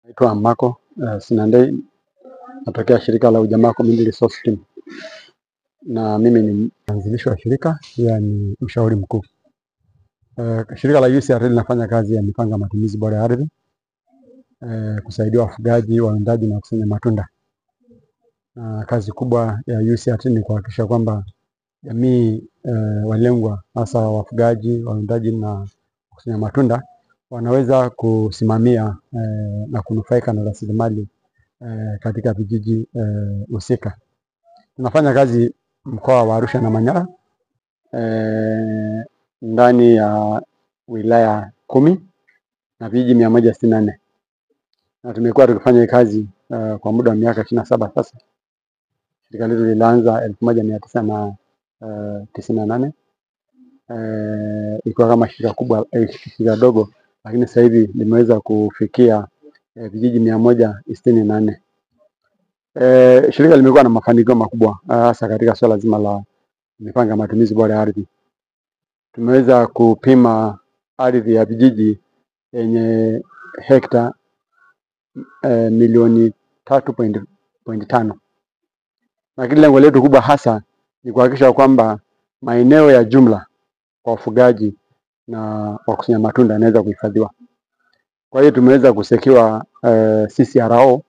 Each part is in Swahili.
Naitwa Mako Sinandei, natokea shirika la Ujamaa Community Resource Team. Na mimi ni mwanzilishi wa shirika, pia ni mshauri mkuu. Shirika la UCRT linafanya kazi ya mipango ya matumizi bora ya ardhi, kusaidia wafugaji, wawindaji na kusanya matunda. Kazi kubwa ya UCRT ni kuhakikisha kwamba jamii walengwa, hasa wafugaji, wawindaji na kusanya matunda, wanaweza kusimamia na kunufaika na rasilimali katika vijiji husika. Tunafanya kazi mkoa wa Arusha na Manyara, ndani ya wilaya 10 na vijiji 164. Na tumekuwa tukifanya kazi kwa muda wa miaka 27 sasa. Shirika letu lilianza 1998. Ilikuwa kama shirika kubwa, shirika dogo, lakini sasa hivi limeweza kufikia vijiji 164. Shirika limekuwa na mafanikio makubwa hasa katika swala zima la mipango ya matumizi bora ya ardhi. Tumeweza kupima ardhi ya vijiji yenye hekta milioni 3.5. Lakini lengo letu kubwa hasa ni kuhakikisha kwamba maeneo ya jumla kwa wafugaji na wakusanya matunda yanaweza kuhifadhiwa. Kwa hiyo tumeweza kusekiwa CCRO.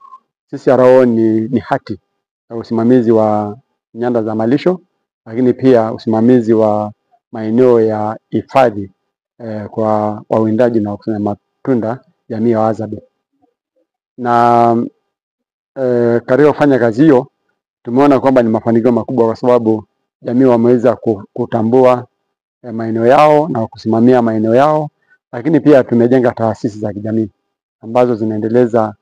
CCRO ni hati ya usimamizi wa nyanda za malisho, lakini pia usimamizi wa maeneo ya hifadhi kwa wawindaji na wakusanya matunda jamii ya Wahadzabe. Na katika kufanya kazi hiyo tumeona kwamba ni mafanikio makubwa, kwa sababu jamii wameweza kutambua maeneo yao na kusimamia maeneo yao, lakini pia tumejenga taasisi za kijamii ambazo zinaendeleza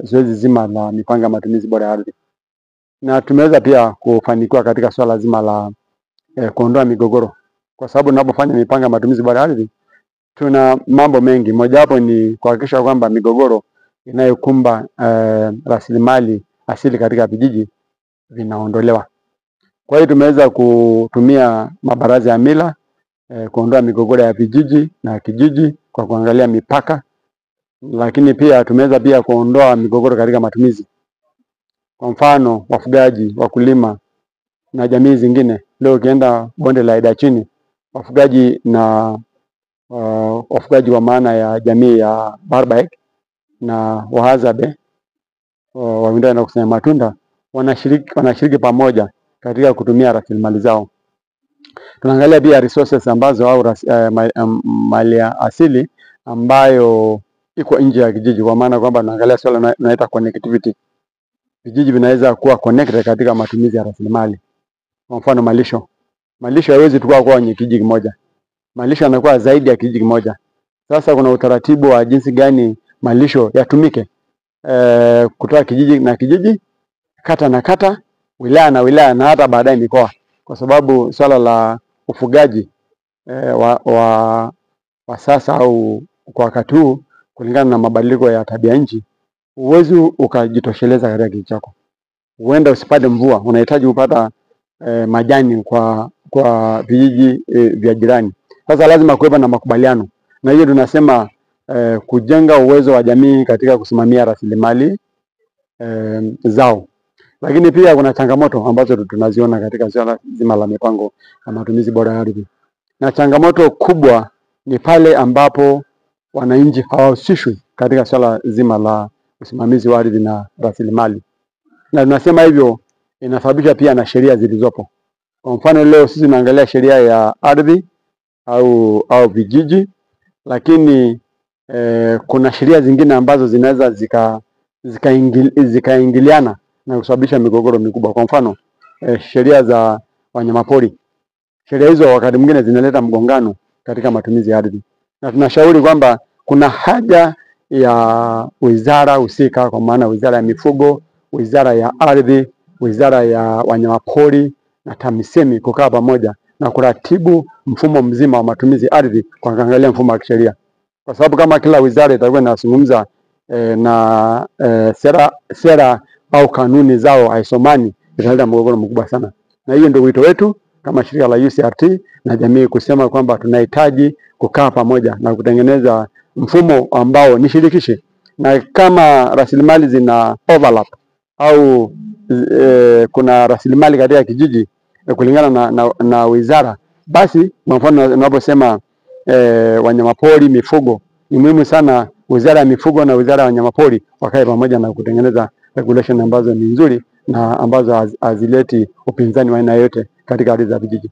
zoezi zima la mipango ya matumizi bora ya ardhi. Na tumeweza pia kufanikiwa katika swala zima la kuondoa migogoro, kwa sababu tunapofanya mipango ya matumizi bora ya ardhi tuna mambo mengi. Mojawapo ni kuhakikisha kwamba migogoro inayokumba rasilimali asili katika vijiji vinaondolewa. Kwa hiyo tumeweza kutumia mabaraza ya mila kuondoa migogoro ya vijiji na kijiji kwa kuangalia mipaka, lakini pia tumeweza pia kuondoa migogoro katika matumizi. Kwa mfano, wafugaji, wakulima na jamii zingine, leo ukienda bonde la Ida chini, wafugaji na wafugaji wa maana ya jamii ya Barbaig na Wahadzabe, wawindaji na kusanya matunda, wanashiriki pamoja katika kutumia rasilimali zao. Tunaangalia pia resources ambazo au mali asili ambayo iko nje ya kijiji, kwa maana kwamba tunaangalia swala tunaita connectivity. Vijiji vinaweza kuwa connected katika matumizi ya rasilimali. Kwa mfano malisho. Malisho haiwezi tukua kwa kwenye kijiji kimoja. Malisho yanakuwa zaidi ya kijiji kimoja. Sasa kuna utaratibu wa jinsi gani malisho yatumike kutoka kijiji na kijiji, kata na kata, wilaya na wilaya, na hata baadaye mikoa. Kwa sababu swala la ufugaji wa sasa au kwa wakati huu, kulingana na mabadiliko ya tabia nchi, huwezi ukajitosheleza katika kijiji chako. Huenda usipate mvua, unahitaji kupata majani kwa vijiji vya jirani. Sasa lazima kuwepo na makubaliano. Na hiyo tunasema kujenga uwezo wa jamii katika kusimamia rasilimali zao. Lakini pia kuna changamoto ambazo tunaziona katika swala zima la mipango ya matumizi bora ya ardhi. Na changamoto kubwa ni pale ambapo wananchi hawahusishwi katika swala zima la usimamizi wa ardhi na rasilimali. Na tunasema hivyo inasababisha pia na sheria zilizopo. Kwa mfano leo sisi tunaangalia sheria ya ardhi au vijiji, lakini kuna sheria zingine ambazo zinaweza zikaingiliana na kusababisha migogoro mikubwa. Kwa mfano sheria za wanyamapori. Sheria hizo wakati mwingine zinaleta mgongano katika matumizi ya ardhi. Na tunashauri kwamba kuna haja ya wizara husika, kwa maana wizara ya mifugo, wizara ya ardhi, wizara ya wanyamapori na TAMISEMI kukaa pamoja na kuratibu mfumo mzima wa matumizi ardhi kwa kuangalia mfumo wa kisheria. Kwa sababu kama kila wizara itakuwa inazungumza na sera au kanuni zao haisomani, italeta mgogoro mkubwa sana. Na hiyo ndio wito wetu kama shirika la UCRT na jamii, kusema kwamba tunahitaji kukaa pamoja na kutengeneza mfumo ambao ni shirikishi, na kama rasilimali zina overlap au kuna rasilimali katika kijiji kulingana na wizara, basi kwa mfano unaposema wanyamapori, mifugo, ni muhimu sana wizara ya mifugo na wizara ya wanyamapori wakae pamoja na kutengeneza regulation ambazo ni nzuri na ambazo hazileti upinzani wa aina yote katika ardhi za vijiji.